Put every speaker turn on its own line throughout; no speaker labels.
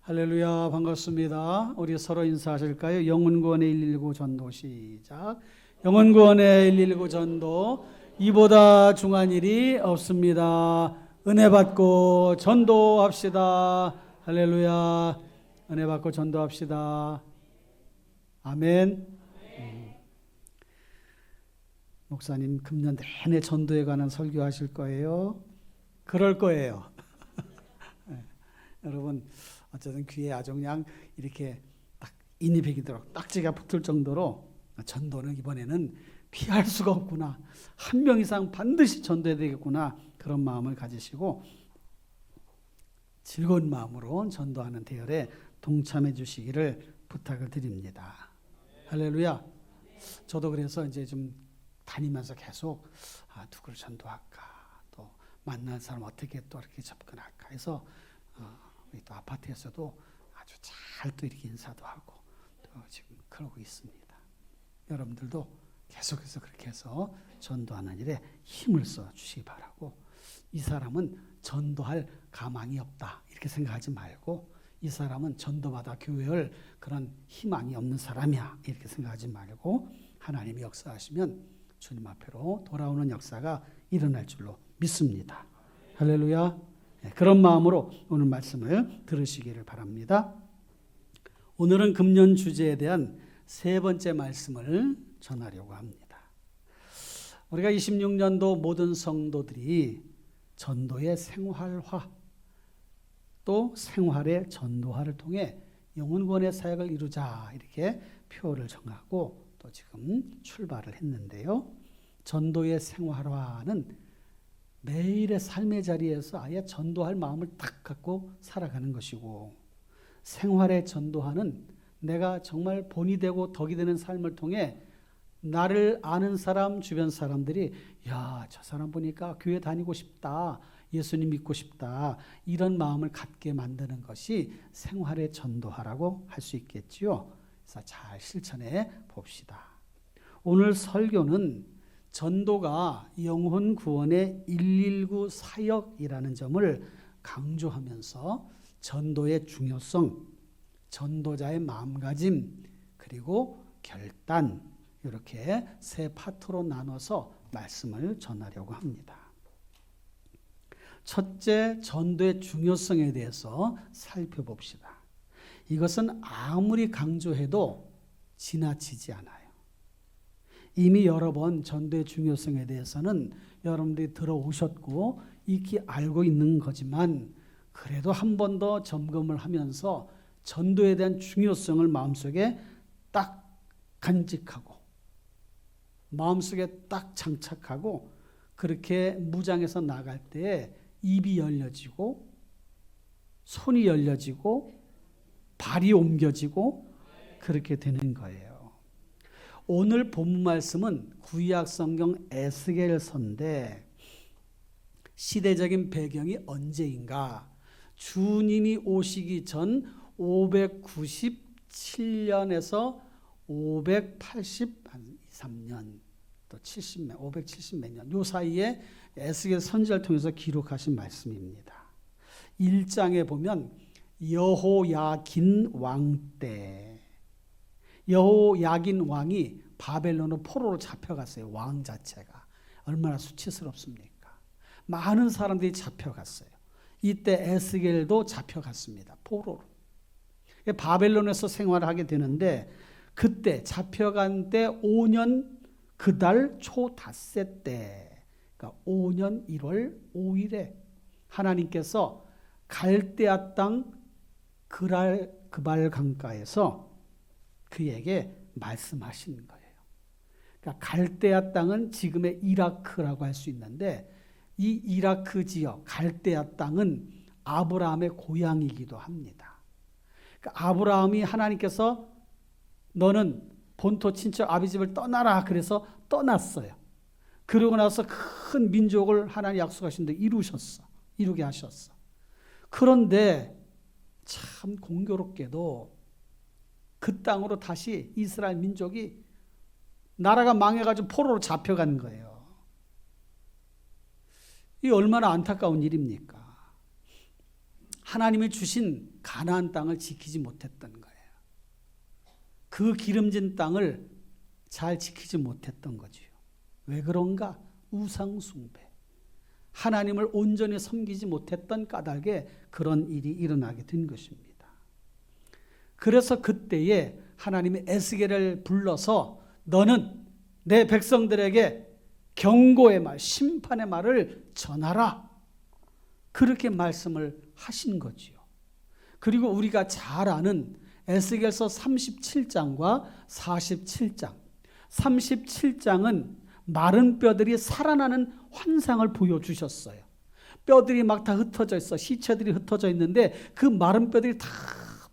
할렐루야, 반갑습니다. 우리 서로 인사하실까요? 영혼구원의 119 전도 시작. 영혼구원의 119 전도, 이보다 중한 일이 없습니다. 은혜 받고 전도합시다. 할렐루야, 은혜 받고 전도합시다. 아멘. 목사님 금년 내내 전도에 관한 설교하실 거예요? 그럴 거예요. 여러분, 어쨌든 귀에 아주 그냥 이렇게 딱 인이 배기도록 딱지가 붙을 정도로 전도는 이번에는 피할 수가 없구나. 한 명 이상 반드시 전도해야 되겠구나. 그런 마음을 가지시고 즐거운 마음으로 전도하는 대열에 동참해 주시기를 부탁을 드립니다. 할렐루야. 저도 그래서 이제 좀 다니면서 계속 누구를 전도할까, 또 만난 사람 어떻게 또 이렇게 접근할까 해서 우리 또 아파트에서도 아주 잘 또 이렇게 인사도 하고 또 지금 그러고 있습니다. 여러분들도 계속해서 그렇게 해서 전도하는 일에 힘을 써 주시기 바라고, 이 사람은 전도할 가망이 없다 이렇게 생각하지 말고, 이 사람은 전도받아 교회를 그런 희망이 없는 사람이야 이렇게 생각하지 말고, 하나님이 역사하시면 주님 앞으로 돌아오는 역사가 일어날 줄로 믿습니다. 할렐루야. 그런 마음으로 오늘 말씀을 들으시기를 바랍니다. 오늘은 금년 주제에 대한 세 번째 말씀을 전하려고 합니다. 우리가 26년도 모든 성도들이 전도의 생활화, 또 생활의 전도화를 통해 영혼구원의 사역을 이루자 이렇게 표를 정하고 또 지금 출발을 했는데요. 전도의 생활화는 매일의 삶의 자리에서 아예 전도할 마음을 딱 갖고 살아가는 것이고, 생활의 전도하는 내가 정말 본이 되고 덕이 되는 삶을 통해 나를 아는 사람, 주변 사람들이 야, 저 사람 보니까 교회 다니고 싶다, 예수님 믿고 싶다, 이런 마음을 갖게 만드는 것이 생활의 전도하라고 할 수 있겠지요. 그래서 잘 실천해 봅시다. 오늘 설교는 전도가 영혼 구원의 119 사역이라는 점을 강조하면서 전도의 중요성, 전도자의 마음가짐, 그리고 결단, 이렇게 세 파트로 나눠서 말씀을 전하려고 합니다. 첫째, 전도의 중요성에 대해서 살펴봅시다. 이것은 아무리 강조해도 지나치지 않아요. 이미 여러 번 전도의 중요성에 대해서는 여러분들이 들어오셨고 익히 알고 있는 거지만, 그래도 한 번 더 점검을 하면서 전도에 대한 중요성을 마음속에 딱 간직하고 마음속에 딱 장착하고, 그렇게 무장해서 나갈 때에 입이 열려지고 손이 열려지고 발이 옮겨지고 그렇게 되는 거예요. 오늘 본문 말씀은 구약 성경 에스겔서인데, 시대적인 배경이 언제인가? 주님이 오시기 전 597년에서 583년 또 570 몇 년, 요 사이에 에스겔 선지자를 통해서 기록하신 말씀입니다. 1장에 보면 여호야긴 왕 때, 여호야긴 왕이 바벨론으로 포로로 잡혀갔어요. 왕 자체가 얼마나 수치스럽습니까? 많은 사람들이 잡혀갔어요. 이때 에스겔도 잡혀갔습니다. 포로로. 바벨론에서 생활을 하게 되는데, 그때 잡혀간 때 5년 그 달 초 닷새 때, 그러니까 5년 1월 5일에 하나님께서 갈대아 땅 그발 강가에서 그에게 말씀하신 거예요. 그러니까 갈대아 땅은 지금의 이라크라고 할 수 있는데, 이 이라크 지역 갈대아 땅은 아브라함의 고향이기도 합니다. 그러니까 아브라함이 하나님께서 너는 본토 친척 아비 집을 떠나라 그래서 떠났어요. 그러고 나서 큰 민족을 하나님 약속하신 데 이루게 하셨어. 그런데 참 공교롭게도 그 땅으로 다시 이스라엘 민족이 나라가 망해가지고 포로로 잡혀간 거예요. 이 얼마나 안타까운 일입니까? 하나님이 주신 가나안 땅을 지키지 못했던 거예요. 그 기름진 땅을 잘 지키지 못했던 거지요. 왜 그런가? 우상 숭배. 하나님을 온전히 섬기지 못했던 까닭에 그런 일이 일어나게 된 것입니다. 그래서 그때에 하나님이 에스겔을 불러서 너는 내 백성들에게 경고의 말, 심판의 말을 전하라. 그렇게 말씀을 하신 거지요. 그리고 우리가 잘 아는 에스겔서 37장과 47장. 37장은 마른 뼈들이 살아나는 환상을 보여주셨어요. 뼈들이 막 다 흩어져 있어. 시체들이 흩어져 있는데 그 마른 뼈들이 다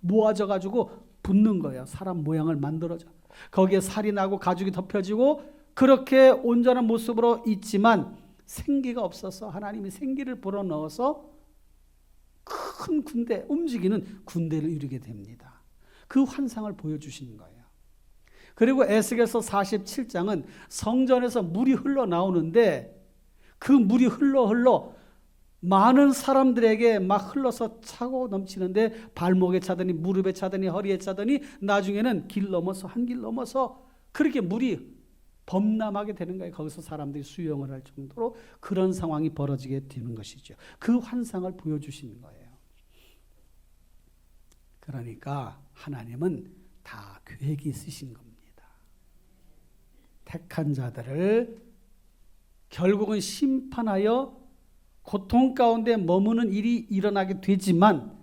모아져 가지고 붙는 거예요. 사람 모양을 만들어져. 거기에 살이 나고 가죽이 덮여지고 그렇게 온전한 모습으로 있지만 생기가 없어서 하나님이 생기를 불어넣어서 큰 군대, 움직이는 군대를 이루게 됩니다. 그 환상을 보여주시는 거예요. 그리고 에스겔서 47장은 성전에서 물이 흘러나오는데 그 물이 흘러 많은 사람들에게 막 흘러서 차고 넘치는데 발목에 차더니 무릎에 차더니 허리에 차더니 나중에는 길 넘어서 한 길 넘어서 그렇게 물이 범람하게 되는 거예요. 거기서 사람들이 수영을 할 정도로 그런 상황이 벌어지게 되는 것이죠. 그 환상을 보여주시는 거예요. 그러니까 하나님은 다 계획이 있으신 겁니다. 택한 자들을 결국은 심판하여 고통 가운데 머무는 일이 일어나게 되지만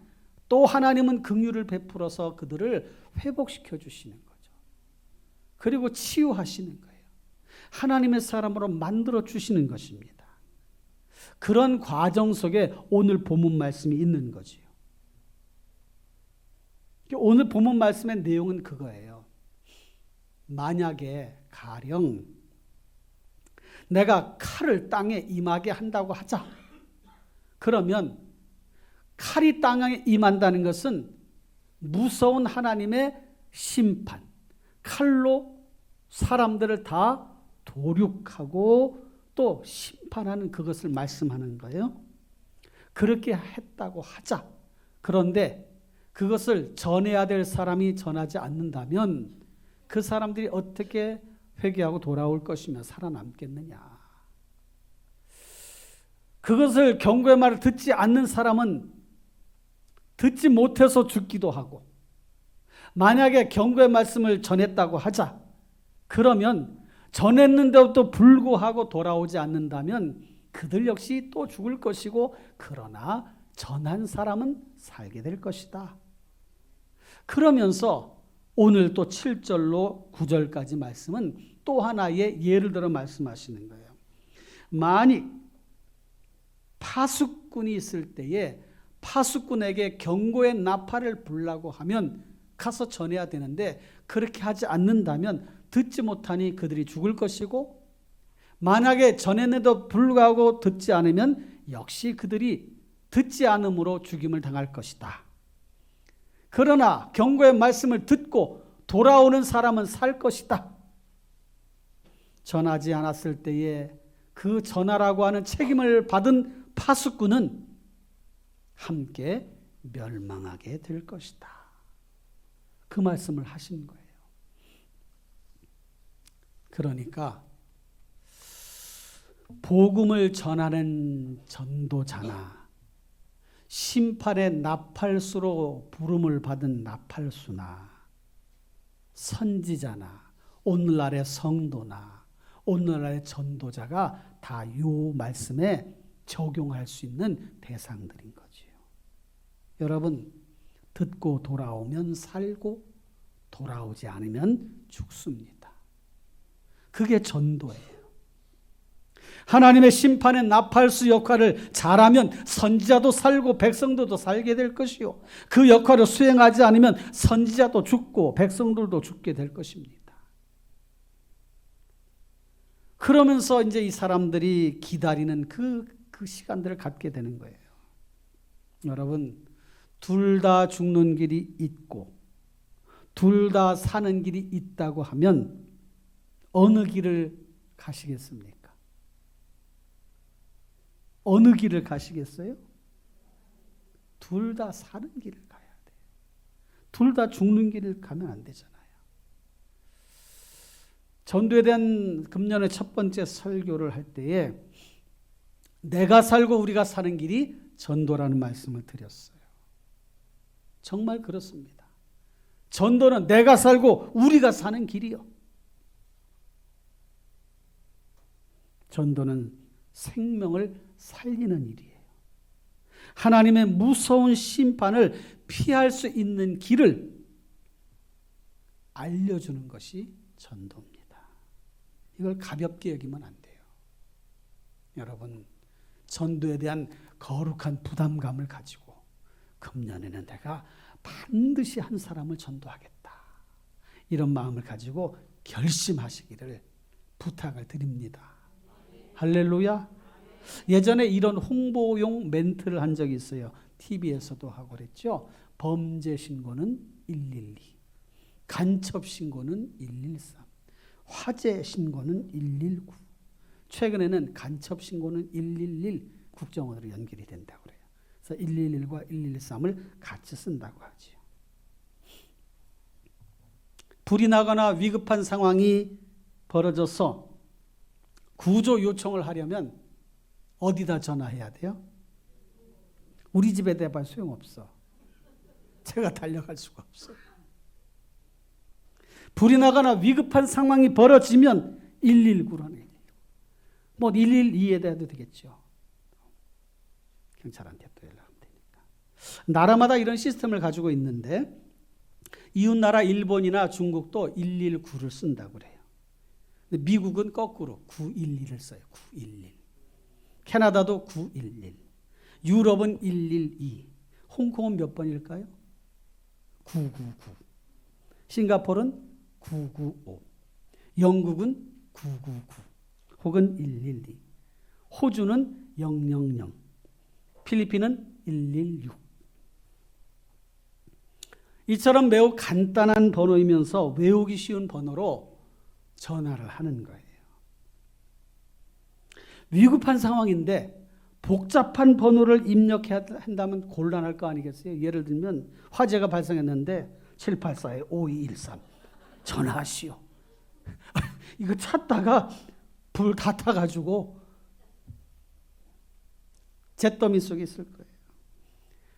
또 하나님은 긍휼을 베풀어서 그들을 회복시켜 주시는 거죠. 그리고 치유하시는 거예요. 하나님의 사람으로 만들어 주시는 것입니다. 그런 과정 속에 오늘 본문 말씀이 있는 거지요. 오늘 본문 말씀의 내용은 그거예요. 만약에 가령 내가 칼을 땅에 임하게 한다고 하자. 그러면 칼이 땅에 임한다는 것은 무서운 하나님의 심판, 칼로 사람들을 다 도륙하고 또 심판하는 그것을 말씀하는 거예요. 그렇게 했다고 하자. 그런데 그것을 전해야 될 사람이 전하지 않는다면 그 사람들이 어떻게 회개하고 돌아올 것이며 살아남겠느냐. 그것을 경고의 말을 듣지 않는 사람은 듣지 못해서 죽기도 하고 만약에 경고의 말씀을 전했다고 하자. 그러면 전했는데도 불구하고 돌아오지 않는다면 그들 역시 또 죽을 것이고 그러나 전한 사람은 살게 될 것이다. 그러면서 오늘 또 7절로 9절까지 말씀은 또 하나의 예를 들어 말씀하시는 거예요. 만일 파수꾼이 있을 때에 파수꾼에게 경고의 나팔을 불라고 하면 가서 전해야 되는데 그렇게 하지 않는다면 듣지 못하니 그들이 죽을 것이고 만약에 전했는데도 불구하고 듣지 않으면 역시 그들이 듣지 않음으로 죽임을 당할 것이다. 그러나 경고의 말씀을 듣고 돌아오는 사람은 살 것이다. 전하지 않았을 때에 그 전하라고 하는 책임을 받은 파수꾼은 함께 멸망하게 될 것이다. 그 말씀을 하신 거예요. 그러니까 복음을 전하는 전도자나 심판의 나팔수로 부름을 받은 나팔수나 선지자나 오늘날의 성도나 오늘날의 전도자가 다 이 말씀에 적용할 수 있는 대상들인 거지요. 여러분, 듣고 돌아오면 살고 돌아오지 않으면 죽습니다. 그게 전도예요. 하나님의 심판의 나팔수 역할을 잘하면 선지자도 살고 백성들도 살게 될 것이요. 그 역할을 수행하지 않으면 선지자도 죽고 백성들도 죽게 될 것입니다. 그러면서 이제 이 사람들이 기다리는 그 시간들을 갖게 되는 거예요. 여러분, 둘 다 죽는 길이 있고 둘 다 사는 길이 있다고 하면 어느 길을 가시겠습니까? 어느 길을 가시겠어요? 둘 다 사는 길을 가야 돼. 둘 다 죽는 길을 가면 안 되잖아요. 전도에 대한 금년의 첫 번째 설교를 할 때에 내가 살고 우리가 사는 길이 전도라는 말씀을 드렸어요. 정말 그렇습니다. 전도는 내가 살고 우리가 사는 길이요. 전도는 생명을 살리는 일이에요. 하나님의 무서운 심판을 피할 수 있는 길을 알려주는 것이 전도입니다. 이걸 가볍게 여기면 안 돼요. 여러분, 전도에 대한 거룩한 부담감을 가지고 금년에는 내가 반드시 한 사람을 전도하겠다. 이런 마음을 가지고 결심하시기를 부탁을 드립니다. 할렐루야. 예전에 이런 홍보용 멘트를 한 적이 있어요. TV에서도 하고 그랬죠. 범죄 신고는 112, 간첩 신고는 113, 화재 신고는 119. 최근에는 간첩 신고는 111 국정원으로 연결이 된다고 그래요. 그래서 111과 113을 같이 쓴다고 하죠. 불이 나거나 위급한 상황이 벌어져서 구조 요청을 하려면 어디다 전화해야 돼요? 우리 집에 대봐 소용없어. 제가 달려갈 수가 없어요. 불이 나거나 위급한 상황이 벌어지면 119라는 뭐 112에 대해도 되겠죠. 경찰한테 또 연락하면 되니까. 나라마다 이런 시스템을 가지고 있는데 이웃나라 일본이나 중국도 119를 쓴다고 그래요. 근데 미국은 거꾸로 911을 써요. 911. 캐나다도 911. 유럽은 112. 홍콩은 몇 번일까요? 999. 싱가포르는 995. 영국은 999. 혹은 112. 호주는 000. 필리핀은 116. 이처럼 매우 간단한 번호이면서 외우기 쉬운 번호로 전화를 하는 거예요. 위급한 상황인데 복잡한 번호를 입력해야 한다면 곤란할 거 아니겠어요? 예를 들면 화재가 발생했는데 784-5213 전화하시오. 이거 찾다가 불 다 타가지고 잿더미 속에 있을 거예요.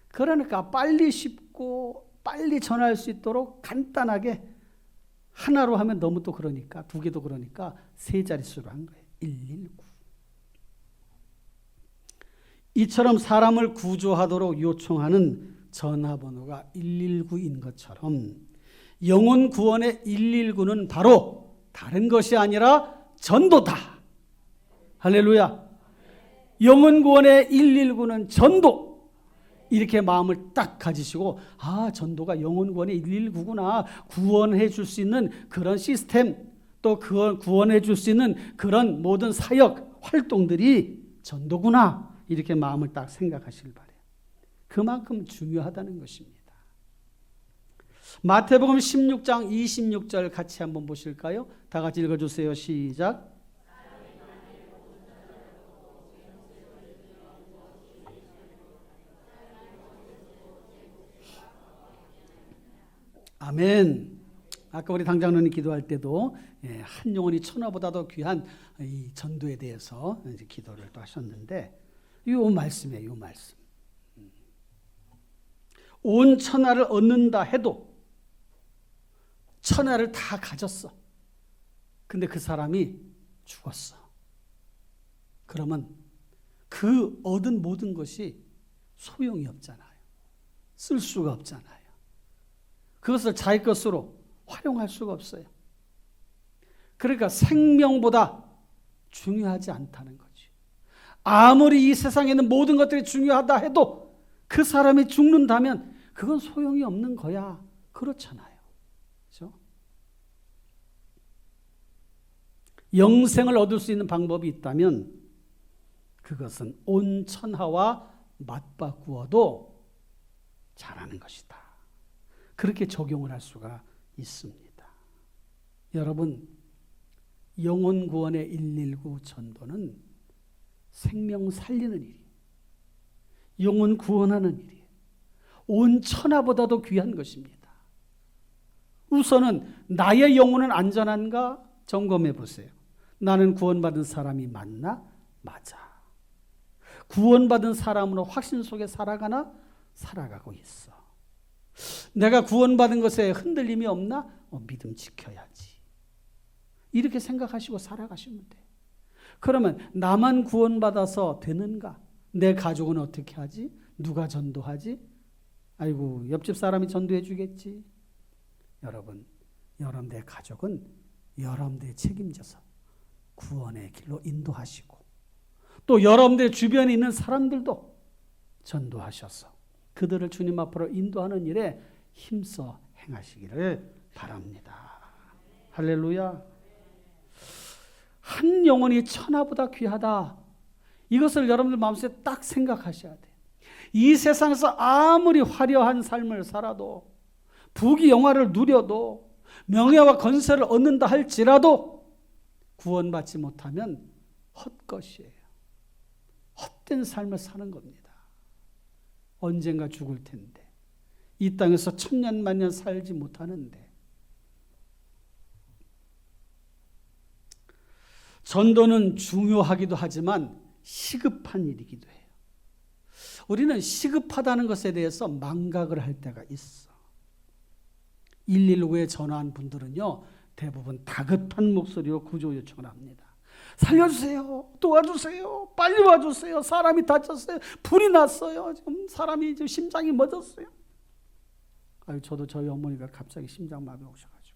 그러니까 빨리 쉽고 빨리 전화할 수 있도록 간단하게 하나로 하면 너무 또 그러니까 두 개도 그러니까 세 자릿수로 한 거예요. 119. 이처럼 사람을 구조하도록 요청하는 전화번호가 119인 것처럼 영혼 구원의 119는 바로 다른 것이 아니라 전도다. 할렐루야. 영혼 구원의 119는 전도. 이렇게 마음을 딱 가지시고 전도가 영혼 구원의 119구나. 구원해 줄 수 있는 그런 시스템 또 구원해 줄 수 있는 그런 모든 사역 활동들이 전도구나. 이렇게 마음을 딱 생각하시길 바래요. 그만큼 중요하다는 것입니다. 마태복음 16장 26절 같이 한번 보실까요? 다 같이 읽어주세요. 시작. 아멘. 아까 우리 당장로님 기도할 때도 한 영혼이 천하보다도 귀한 이 전도에 대해서 이제 기도를 또 하셨는데 이 말씀이에요. 이 말씀. 온 천하를 얻는다 해도 천하를 다 가졌어. 근데 그 사람이 죽었어. 그러면 그 얻은 모든 것이 소용이 없잖아요. 쓸 수가 없잖아요. 그것을 자기 것으로 활용할 수가 없어요. 그러니까 생명보다 중요하지 않다는 거지. 아무리 이 세상에 있는 모든 것들이 중요하다 해도 그 사람이 죽는다면 그건 소용이 없는 거야. 그렇잖아요. 그렇죠? 영생을 얻을 수 있는 방법이 있다면 그것은 온 천하와 맞바꾸어도 잘하는 것이다. 그렇게 적용을 할 수가 있습니다. 여러분, 영혼 구원의 119 전도는 생명 살리는 일이에요. 영혼 구원하는 일이에요. 온 천하보다도 귀한 것입니다. 우선은 나의 영혼은 안전한가 점검해 보세요. 나는 구원받은 사람이 맞나? 맞아. 구원받은 사람으로 확신 속에 살아가나? 살아가고 있어. 내가 구원받은 것에 흔들림이 없나? 믿음 지켜야지. 이렇게 생각하시고 살아가시면 돼. 그러면 나만 구원받아서 되는가? 내 가족은 어떻게 하지? 누가 전도하지? 아이고, 옆집 사람이 전도해 주겠지. 여러분의 가족은 여러분들이 책임져서 구원의 길로 인도하시고, 또 여러분들 주변에 있는 사람들도 전도하셔서 그들을 주님 앞으로 인도하는 일에 힘써 행하시기를 바랍니다. 할렐루야. 한 영혼이 천하보다 귀하다. 이것을 여러분들 마음속에 딱 생각하셔야 돼요. 이 세상에서 아무리 화려한 삶을 살아도, 부귀 영화를 누려도, 명예와 건세를 얻는다 할지라도 구원받지 못하면 헛것이에요. 헛된 삶을 사는 겁니다. 언젠가 죽을 텐데, 이 땅에서 천년만년 살지 못하는데. 전도는 중요하기도 하지만 시급한 일이기도 해요. 우리는 시급하다는 것에 대해서 망각을 할 때가 있어. 119에 전화한 분들은요, 대부분 다급한 목소리로 구조 요청을 합니다. 살려주세요. 도와주세요. 빨리 와주세요. 사람이 다쳤어요. 불이 났어요. 지금 사람이 지금 심장이 멎었어요. 저도 저희 어머니가 갑자기 심장마비 오셔가지고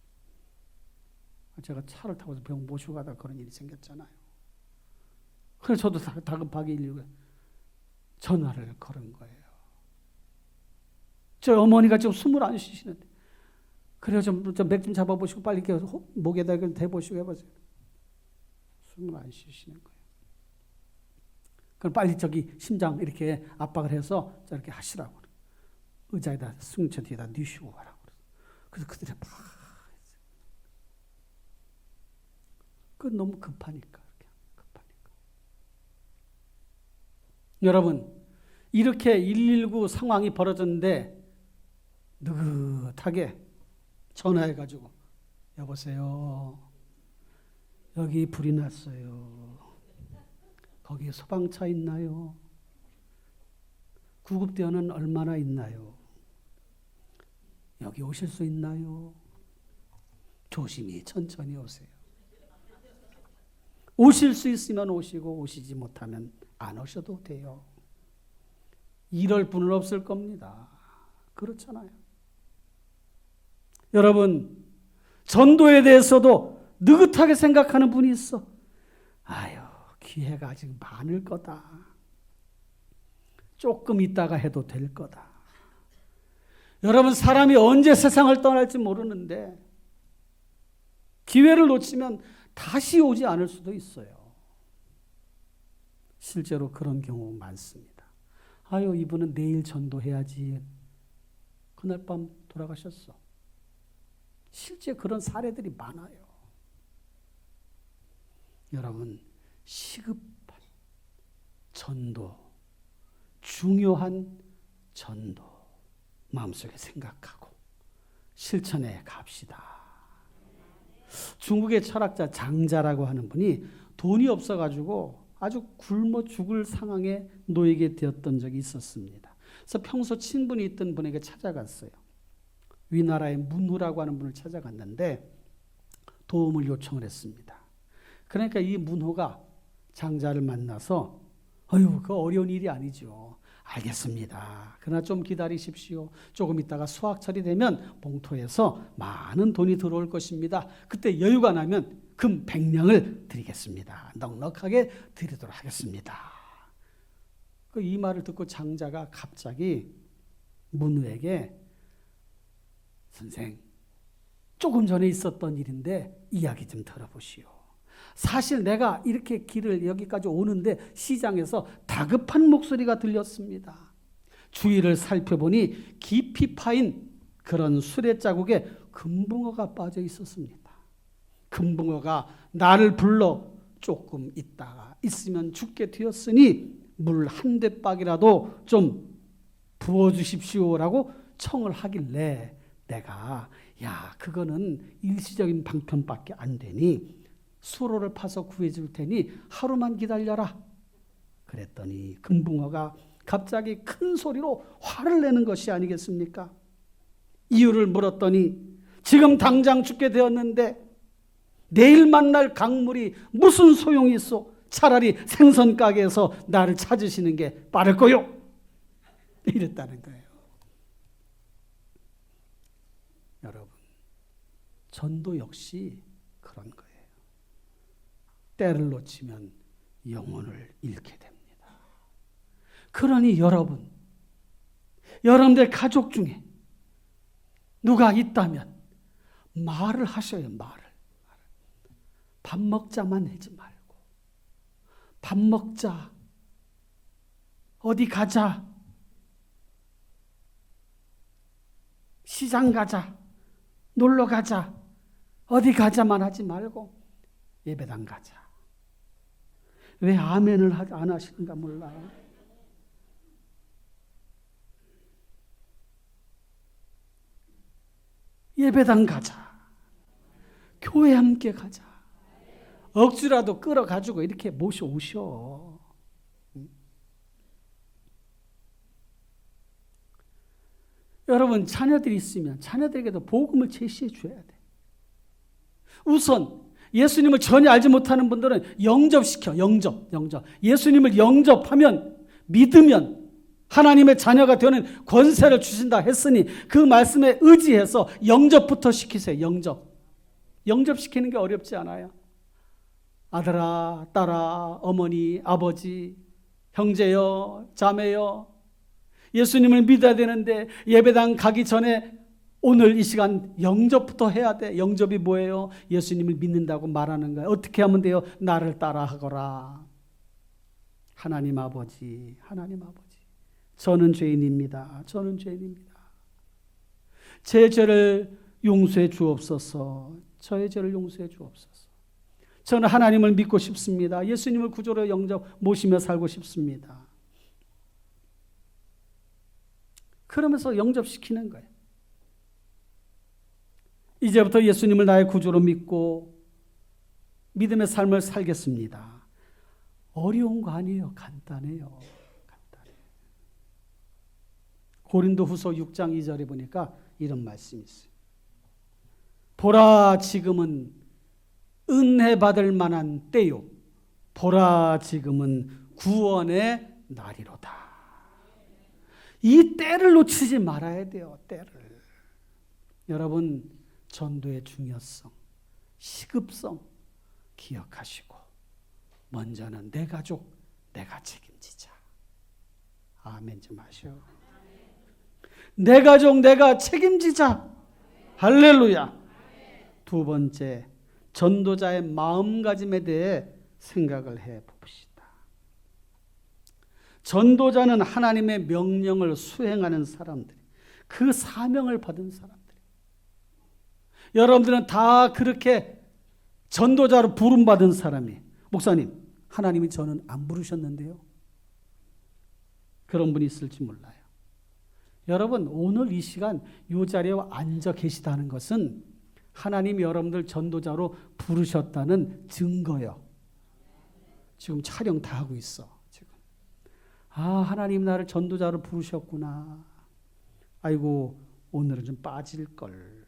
제가 차를 타고 병 모시고 가다가 그런 일이 생겼잖아요. 그래서 저도 다급하게 119에 전화를 걸은 거예요. 저희 어머니가 지금 숨을 안 쉬시는데, 그래서 좀 맥 좀 잡아보시고 빨리 이렇게 목에다 대보시고 해보세요. 숨을 안 쉬시는 거예요. 그럼 빨리 저기 심장 이렇게 압박을 해서 저렇게 하시라고. 의자에다 승천 뒤에다 뉘시고 가라고. 그래서 그들이 막 했어요. 그건 너무 급하니까. 여러분, 이렇게 119 상황이 벌어졌는데 느긋하게 전화해가지고, 여보세요, 여기 불이 났어요. 거기에 소방차 있나요? 구급대원은 얼마나 있나요? 여기 오실 수 있나요? 조심히 천천히 오세요. 오실 수 있으면 오시고 오시지 못하면 안 오셔도 돼요. 이럴 분은 없을 겁니다. 그렇잖아요. 여러분, 전도에 대해서도 느긋하게 생각하는 분이 있어. 아유, 기회가 아직 많을 거다. 조금 있다가 해도 될 거다. 여러분, 사람이 언제 세상을 떠날지 모르는데 기회를 놓치면 다시 오지 않을 수도 있어요. 실제로 그런 경우 많습니다. 아유, 이분은 내일 전도해야지. 그날 밤 돌아가셨어. 실제 그런 사례들이 많아요. 여러분, 시급한 전도, 중요한 전도 마음속에 생각하고 실천해 갑시다. 중국의 철학자 장자라고 하는 분이 돈이 없어가지고 아주 굶어 죽을 상황에 놓이게 되었던 적이 있었습니다. 그래서 평소 친분이 있던 분에게 찾아갔어요. 위나라의 문후라고 하는 분을 찾아갔는데 도움을 요청을 했습니다. 그러니까 이 문후가 장자를 만나서 그 어려운 일이 아니죠. 알겠습니다. 그러나 좀 기다리십시오. 조금 있다가 수확철이 되면 봉토에서 많은 돈이 들어올 것입니다. 그때 여유가 나면 금 100냥을 드리겠습니다. 넉넉하게 드리도록 하겠습니다. 이 말을 듣고 장자가 갑자기 문후에게, 선생, 조금 전에 있었던 일인데 이야기 좀 들어보시오. 사실 내가 이렇게 길을 여기까지 오는데 시장에서 다급한 목소리가 들렸습니다. 주위를 살펴보니 깊이 파인 그런 수레자국에 금붕어가 빠져 있었습니다. 금붕어가 나를 불러 조금 있다가 있으면 죽게 되었으니 물 한 대박이라도 좀 부어주십시오라고 청을 하길래 내가 야, 그거는 일시적인 방편밖에 안 되니 수로를 파서 구해줄 테니 하루만 기다려라. 그랬더니 금붕어가 갑자기 큰 소리로 화를 내는 것이 아니겠습니까? 이유를 물었더니 지금 당장 죽게 되었는데 내일 만날 강물이 무슨 소용이 있어? 차라리 생선 가게에서 나를 찾으시는 게 빠를 거요. 이랬다는 거예요. 여러분, 전도 역시 그런 거예요. 때를 놓치면 영혼을 잃게 됩니다. 그러니 여러분들 가족 중에 누가 있다면 말을 하셔요. 말을. 밥 먹자만 하지 말고 밥 먹자, 어디 가자, 시장 가자, 놀러 가자, 어디 가자만 하지 말고 예배당 가자. 왜 아멘을 안 하시는가 몰라요. 예배당 가자. 교회 함께 가자. 억지라도 끌어가지고 이렇게 모셔오셔. 여러분, 자녀들이 있으면 자녀들에게도 복음을 제시해 줘야 돼. 우선 예수님을 전혀 알지 못하는 분들은 영접시켜. 영접. 예수님을 영접하면, 믿으면 하나님의 자녀가 되는 권세를 주신다 했으니 그 말씀에 의지해서 영접부터 시키세요. 영접시키는 게 어렵지 않아요. 아들아, 딸아, 어머니, 아버지, 형제여, 자매여, 예수님을 믿어야 되는데 예배당 가기 전에 오늘 이 시간 영접부터 해야 돼. 영접이 뭐예요? 예수님을 믿는다고 말하는 거예요. 어떻게 하면 돼요? 나를 따라하거라. 하나님 아버지, 저는 죄인입니다. 제 죄를 용서해 주옵소서. 저의 죄를 용서해 주옵소서. 저는 하나님을 믿고 싶습니다. 예수님을 구주로 모시며 살고 싶습니다. 그러면서 영접시키는 거예요. 이제부터 예수님을 나의 구주로 믿고 믿음의 삶을 살겠습니다. 어려운 거 아니에요. 간단해요. 고린도후서 6장 2절에 보니까 이런 말씀이 있어요. 보라, 지금은 은혜 받을 만한 때요. 보라, 지금은 구원의 날이로다. 이 때를 놓치지 말아야 돼요. 때를. 여러분, 전도의 중요성, 시급성 기억하시고 먼저는 내 가족, 내가 책임지자. 아멘 좀 하시오. 내 가족, 내가 책임지자. 할렐루야. 두 번째, 전도자의 마음가짐에 대해 생각을 해봅시다. 전도자는 하나님의 명령을 수행하는 사람들, 그 사명을 받은 사람들. 여러분들은 다 그렇게 전도자로 부름받은 사람이에요. 목사님, 하나님이 저는 안 부르셨는데요. 그런 분이 있을지 몰라요. 여러분, 오늘 이 시간 이 자리에 앉아 계시다는 것은 하나님이 여러분들 전도자로 부르셨다는 증거예요. 지금 촬영 다 하고 있어. 지금. 하나님 나를 전도자로 부르셨구나. 아이고, 오늘은 좀 빠질걸.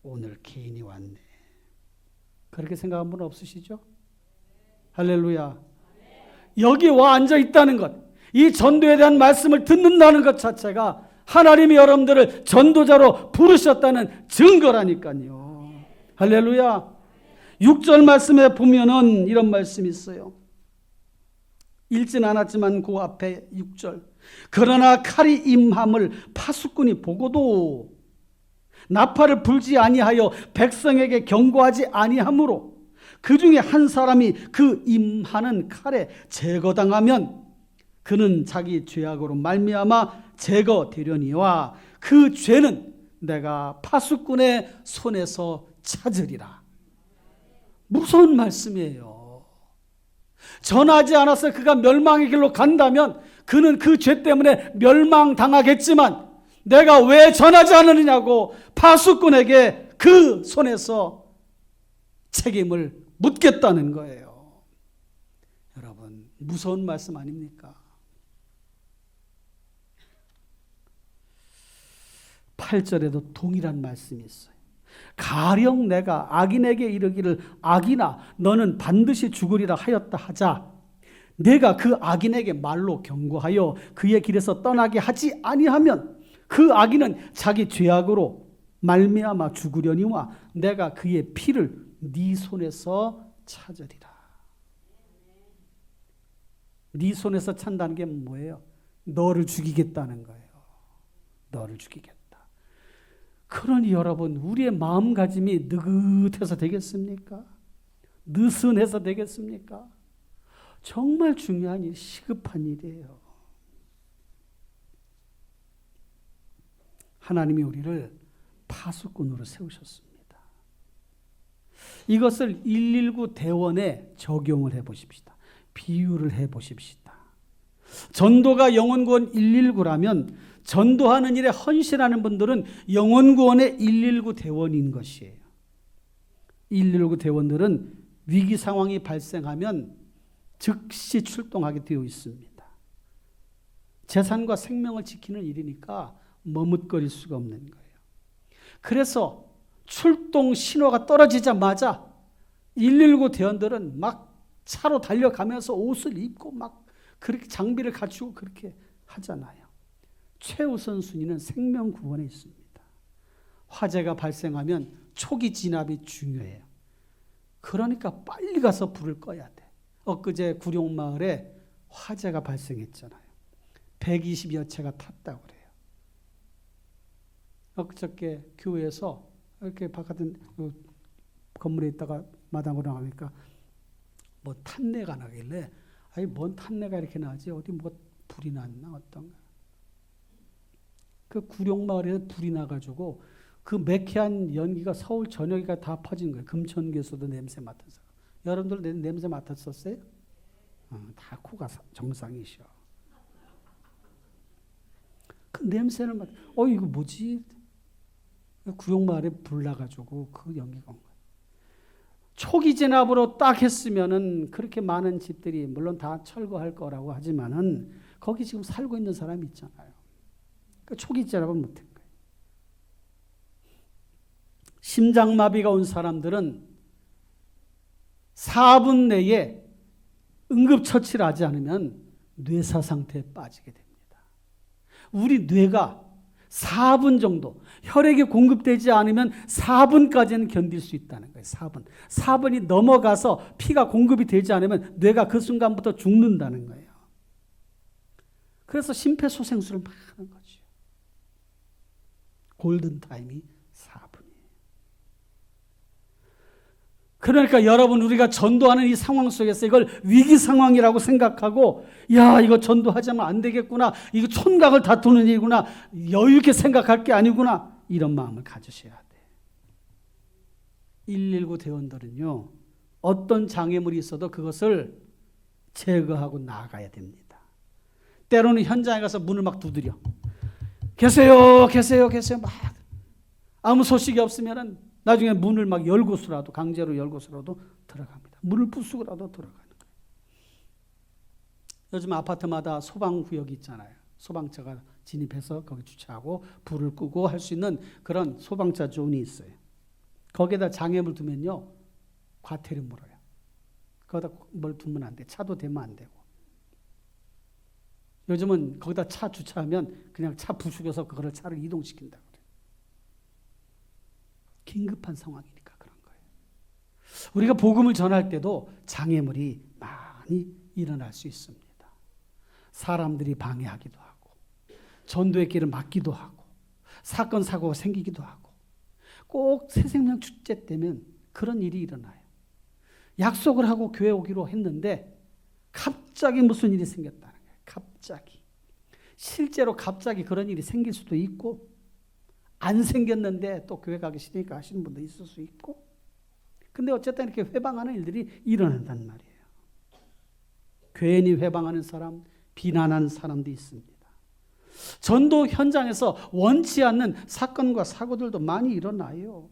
오늘 개인이 왔네. 그렇게 생각한 분 없으시죠? 할렐루야. 여기 와 앉아 있다는 것, 이 전도에 대한 말씀을 듣는다는 것 자체가 하나님이 여러분들을 전도자로 부르셨다는 증거라니까요. 할렐루야. 6절 말씀에 보면은 이런 말씀이 있어요. 읽진 않았지만 그 앞에 6절. 그러나 칼이 임함을 파수꾼이 보고도 나팔을 불지 아니하여 백성에게 경고하지 아니하므로 그 중에 한 사람이 그 임하는 칼에 제거당하면 그는 자기 죄악으로 말미암아 제거되려니와 그 죄는 내가 파수꾼의 손에서 찾으리라. 무서운 말씀이에요. 전하지 않아서 그가 멸망의 길로 간다면 그는 그 죄 때문에 멸망당하겠지만 내가 왜 전하지 않느냐고 파수꾼에게 그 손에서 책임을 묻겠다는 거예요. 여러분, 무서운 말씀 아닙니까? 8절에도 동일한 말씀이 있어요. 가령 내가 악인에게 이르기를 악인아 너는 반드시 죽으리라 하였다 하자 내가 그 악인에게 말로 경고하여 그의 길에서 떠나게 하지 아니하면 그 악인은 자기 죄악으로 말미암아 죽으려니와 내가 그의 피를 네 손에서 찾으리라. 네 손에서 찬다는 게 뭐예요? 너를 죽이겠다는 거예요. 너를 죽이겠다. 그러니 여러분, 우리의 마음가짐이 느긋해서 되겠습니까? 느슨해서 되겠습니까? 정말 중요한 일, 시급한 일이에요. 하나님이 우리를 파수꾼으로 세우셨습니다. 이것을 119 대원에 적용을 해보십시다. 비유를 해보십시다. 전도가 영혼구원 119라면 전도하는 일에 헌신하는 분들은 영혼구원의 119 대원인 것이에요. 119 대원들은 위기 상황이 발생하면 즉시 출동하게 되어 있습니다. 재산과 생명을 지키는 일이니까 머뭇거릴 수가 없는 거예요. 그래서 출동 신호가 떨어지자마자 119 대원들은 막 차로 달려가면서 옷을 입고 막 그렇게 장비를 갖추고 그렇게 하잖아요. 최우선 순위는 생명 구원에 있습니다. 화재가 발생하면 초기 진압이 중요해요. 그러니까 빨리 가서 불을 꺼야 돼. 엊그제 구룡마을에 화재가 발생했잖아요. 120여 채가 탔다고 그래요. 엊그저께 교회에서 이렇게 바깥에 건물에 있다가 마당으로 나가니까 뭐 탄내가 나길래 아니 뭔 탄내가 이렇게 나지? 어디 뭐 불이 났나 어떤가? 그 구룡마을에 불이 나가지고 그 매캐한 연기가 서울 전역에 다 퍼진 거예요. 금천교에서도 냄새 맡아서. 여러분들 냄새 맡았었어요? 다 코가 정상이셔. 그 냄새를 맡. 이거 뭐지? 구룡마을에 불 나가지고 그 연기가 온 거예요. 초기 진압으로 딱 했으면은 그렇게 많은 집들이 물론 다 철거할 거라고 하지만은 거기 지금 살고 있는 사람이 있잖아요. 그 초기 진압은 못한 거예요. 심장마비가 온 사람들은 4분 내에 응급처치를 하지 않으면 뇌사 상태에 빠지게 됩니다. 우리 뇌가 4분 정도 혈액이 공급되지 않으면 4분까지는 견딜 수 있다는 거예요. 4분이 넘어가서 피가 공급이 되지 않으면 뇌가 그 순간부터 죽는다는 거예요. 그래서 심폐소생술을 막 하는 거죠. 골든타임이 4분이에요. 그러니까 여러분, 우리가 전도하는 이 상황 속에서 이걸 위기 상황이라고 생각하고 야, 이거 전도하자면 안 되겠구나. 이거 촌각을 다투는 일이구나. 여유 있게 생각할 게 아니구나. 이런 마음을 가지셔야 돼. 119 대원들은요. 어떤 장애물이 있어도 그것을 제거하고 나아가야 됩니다. 때로는 현장에 가서 문을 막 두드려. 계세요. 막 아무 소식이 없으면은 나중에 문을 막 열고서라도 강제로 열고서라도 들어갑니다. 문을 부수고라도 들어가는 거예요. 요즘 아파트마다 소방구역이 있잖아요. 소방차가 진입해서 거기 주차하고 불을 끄고 할 수 있는 그런 소방차 존이 있어요. 거기에다 장애물 두면요. 과태료 물어요. 거기다 뭘 두면 안 돼. 차도 대면 안 되고. 요즘은 거기다 차 주차하면 그냥 차 부수겨서 그거를 차를 이동시킨다고 그래요. 긴급한 상황이니까 그런 거예요. 우리가 복음을 전할 때도 장애물이 많이 일어날 수 있습니다. 사람들이 방해하기도 하고 전도의 길을 막기도 하고 사건 사고가 생기기도 하고 꼭 새생명 축제 때면 그런 일이 일어나요. 약속을 하고 교회 오기로 했는데 갑자기 무슨 일이 생겼다는 거예요. 갑자기. 실제로 갑자기 그런 일이 생길 수도 있고 안 생겼는데 또 교회 가기 싫으니까 하시는 분도 있을 수 있고 근데 어쨌든 이렇게 회방하는 일들이 일어난단 말이에요. 괜히 회방하는 사람, 비난하는 사람도 있습니다. 전도 현장에서 원치 않는 사건과 사고들도 많이 일어나요.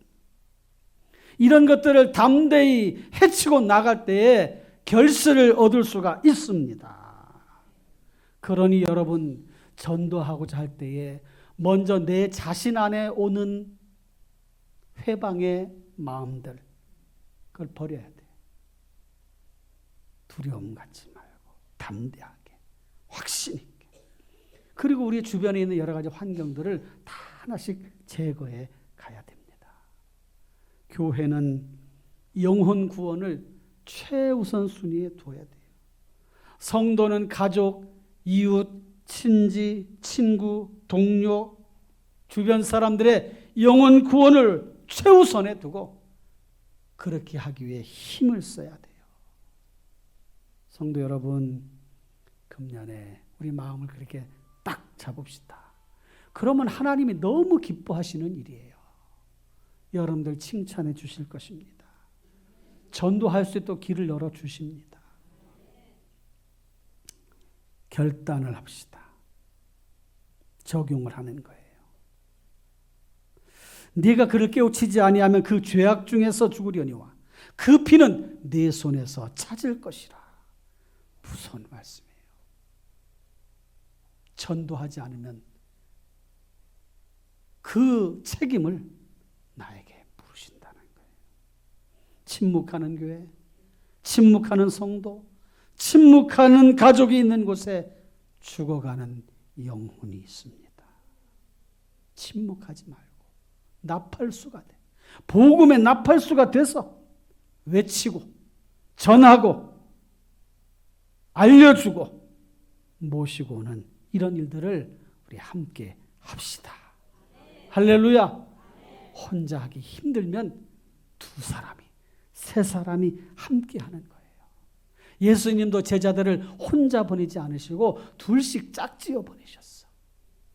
이런 것들을 담대히 헤치고 나갈 때에 결실을 얻을 수가 있습니다. 그러니 여러분, 전도하고자 할 때에 먼저 내 자신 안에 오는 회방의 마음들, 그걸 버려야 돼요. 두려움 갖지 말고 담대하게, 확신 있게. 그리고 우리 주변에 있는 여러 가지 환경들을 다 하나씩 제거해 가야 됩니다. 교회는 영혼 구원을 최우선 순위에 둬야 돼요. 성도는 가족, 이웃, 친지, 친구, 동료, 주변 사람들의 영혼 구원을 최우선에 두고 그렇게 하기 위해 힘을 써야 돼요. 성도 여러분, 금년에 우리 마음을 그렇게 딱 잡읍시다. 그러면 하나님이 너무 기뻐하시는 일이에요. 여러분들 칭찬해 주실 것입니다. 전도할 수 있도록 길을 열어주십니다. 결단을 합시다. 적용을 하는 거예요. 네가 그를 깨우치지 아니하면 그 죄악 중에서 죽으려니와 그 피는 네 손에서 찾을 것이라. 무서운 말씀이에요. 전도하지 않으면 그 책임을 나에게 물으신다는 거예요. 침묵하는 교회, 침묵하는 성도, 침묵하는 가족이 있는 곳에 죽어가는 영혼이 있습니다. 침묵하지 말고 나팔수가 돼. 복음의 나팔수가 돼서 외치고 전하고 알려주고 모시고 오는 이런 일들을 우리 함께 합시다. 할렐루야. 혼자 하기 힘들면 두 사람이, 세 사람이 함께 하는 거예요. 예수님도 제자들을 혼자 보내지 않으시고 둘씩 짝지어 보내셨어.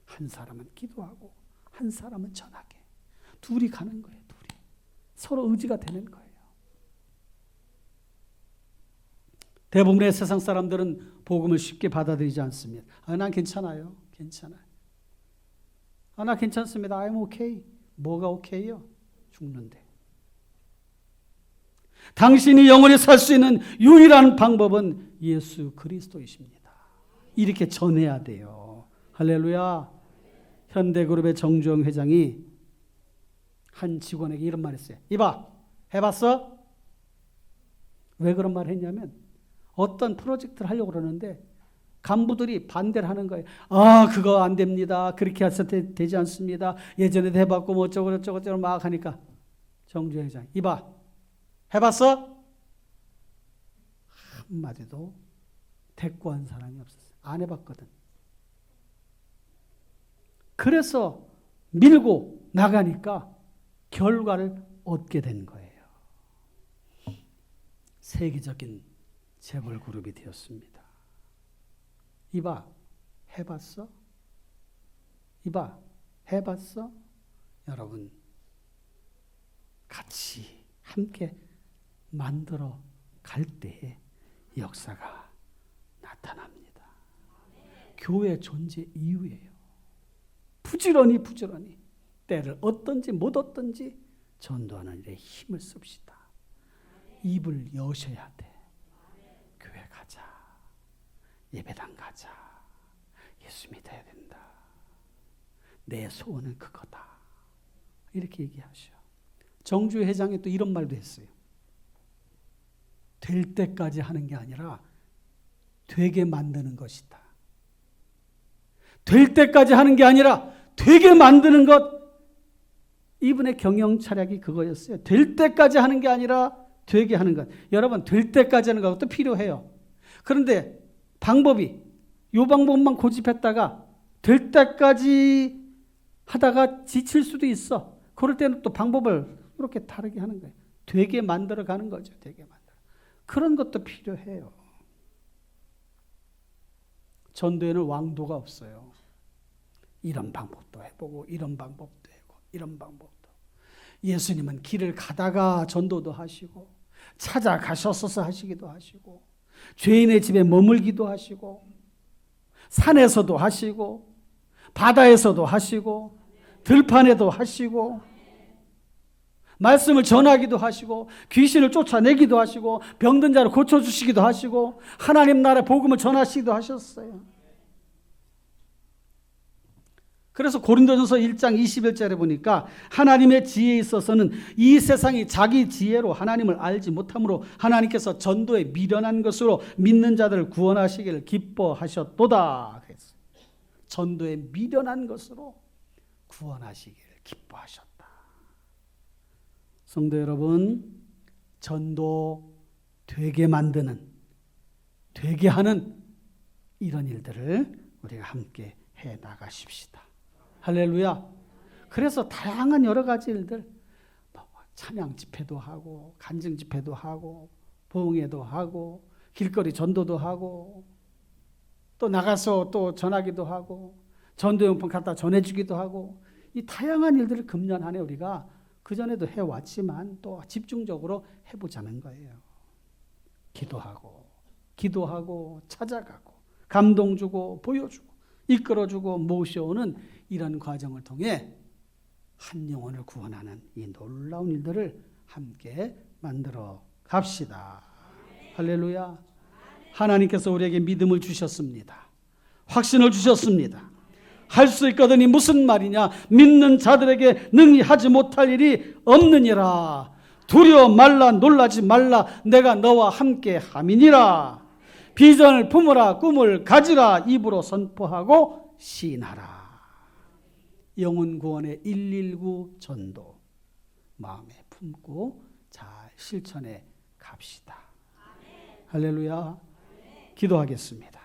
한 사람은 기도하고 한 사람은 전하게. 둘이 가는 거예요. 둘이. 서로 의지가 되는 거예요. 대부분의 세상 사람들은 복음을 쉽게 받아들이지 않습니다. 난 괜찮아요. 괜찮아요. 나 괜찮습니다. I'm okay. 뭐가 오케이요? 죽는데. 당신이 영원히 살 수 있는 유일한 방법은 예수 그리스도이십니다. 이렇게 전해야 돼요. 할렐루야. 현대그룹의 정주영 회장이 한 직원에게 이런 말 했어요. 이봐, 해봤어? 왜 그런 말 했냐면 어떤 프로젝트를 하려고 그러는데 간부들이 반대를 하는 거예요. 그거 안 됩니다. 그렇게 해서 되지 않습니다. 예전에도 해봤고 뭐 어쩌고 막 하니까 정주영 회장, 이봐, 해봤어? 한마디도 대꾸한 사람이 없었어요. 안 해봤거든. 그래서 밀고 나가니까 결과를 얻게 된 거예요. 세계적인 재벌 그룹이 되었습니다. 이봐, 해봤어? 이봐, 해봤어? 여러분, 같이 함께 만들어 갈 때에 역사가 나타납니다. 교회 존재 이유예요. 부지런히 때를 얻든지 못 얻든지 전도하는 일에 힘을 씁시다. 입을 여셔야 돼. 교회 가자. 예배당 가자. 예수 믿어야 된다. 내 소원은 그거다. 이렇게 얘기하셔. 정주 회장이 또 이런 말도 했어요. 될 때까지 하는 게 아니라 되게 만드는 것이다. 될 때까지 하는 게 아니라 되게 만드는 것. 이분의 경영 철학이 그거였어요. 될 때까지 하는 게 아니라 되게 하는 것. 여러분, 될 때까지 하는 것도 필요해요. 그런데 방법이 이 방법만 고집했다가 될 때까지 하다가 지칠 수도 있어. 그럴 때는 또 방법을 이렇게 다르게 하는 거예요. 되게 만들어 가는 거죠. 되게 만들어. 그런 것도 필요해요. 전도에는 왕도가 없어요. 이런 방법도 해보고 이런 방법도 해보고 이런 방법도. 예수님은 길을 가다가 전도도 하시고 찾아가셔서 하시기도 하시고 죄인의 집에 머물기도 하시고 산에서도 하시고 바다에서도 하시고 들판에도 하시고 말씀을 전하기도 하시고 귀신을 쫓아내기도 하시고 병든 자를 고쳐주시기도 하시고 하나님 나라의 복음을 전하시기도 하셨어요. 그래서 고린도전서 1장 21절에 보니까 하나님의 지혜에 있어서는 이 세상이 자기 지혜로 하나님을 알지 못함으로 하나님께서 전도에 미련한 것으로 믿는 자들을 구원하시기를 기뻐하셨도다. 전도에 미련한 것으로 구원하시기를 기뻐하셨다. 성도 여러분, 전도 되게 만드는, 되게 하는 이런 일들을 우리가 함께 해 나가십시다. 할렐루야. 그래서 다양한 여러 가지 일들, 찬양 집회도 하고 간증 집회도 하고 부흥회도 하고 길거리 전도도 하고 또 나가서 또 전하기도 하고 전도용품 갖다 전해주기도 하고 이 다양한 일들을 금년 한 해 우리가 그전에도 해왔지만 또 집중적으로 해보자는 거예요. 기도하고 찾아가고 감동 주고 보여주고 이끌어주고 모셔오는 이런 과정을 통해 한 영혼을 구원하는 이 놀라운 일들을 함께 만들어 갑시다. 할렐루야. 하나님께서 우리에게 믿음을 주셨습니다. 확신을 주셨습니다. 할 수 있거든. 이 무슨 말이냐? 믿는 자들에게 능히 하지 못할 일이 없느니라. 두려워 말라, 놀라지 말라. 내가 너와 함께 함이니라. 비전을 품으라, 꿈을 가지라. 입으로 선포하고 시인하라. 영혼 구원의 119 전도 마음에 품고 잘 실천해 갑시다. 할렐루야. 기도하겠습니다.